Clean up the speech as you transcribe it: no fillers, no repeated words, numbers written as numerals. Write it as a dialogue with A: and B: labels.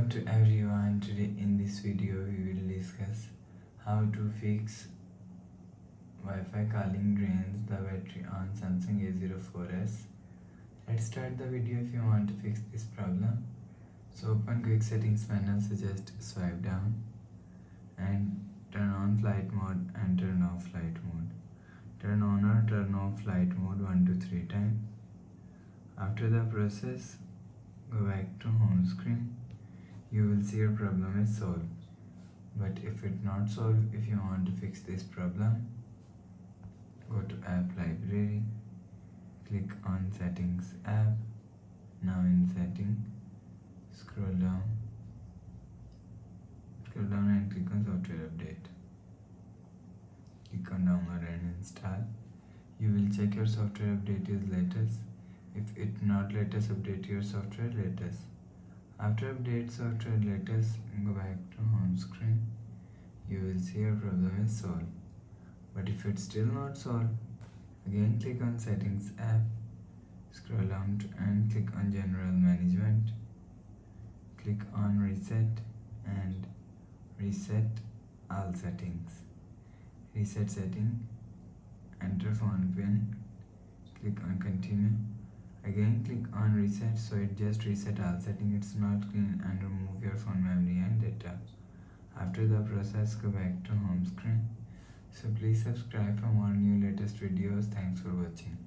A: Welcome to everyone. Today in this video we will discuss how to fix Wi-Fi calling drains the battery on Samsung A04S. Let's start the video. If you want to fix this problem, so open quick settings panel, so just swipe down and turn on flight mode and turn off flight mode. Turn on or turn off flight mode 1 to 3 times. After the process, go back to home screen. You will see your problem is solved. But if it's not solved, if you want to fix this problem, go to app library, click on settings app. Now in setting, scroll down and click on software update. Click on download and install. You will check your software update is latest. If it not latest, update your software latest. After update software latest, go back to home screen. You will see your problem is solved. But if it's still not solved, again click on settings app, scroll down and click on general management. Click on reset and reset all settings. Reset setting, enter phone pin, click on continue. Again click on reset, so it just reset all settings, it's not clean, and remove your phone memory and data. After the process, go back to home screen. So please subscribe for more new latest videos. Thanks for watching.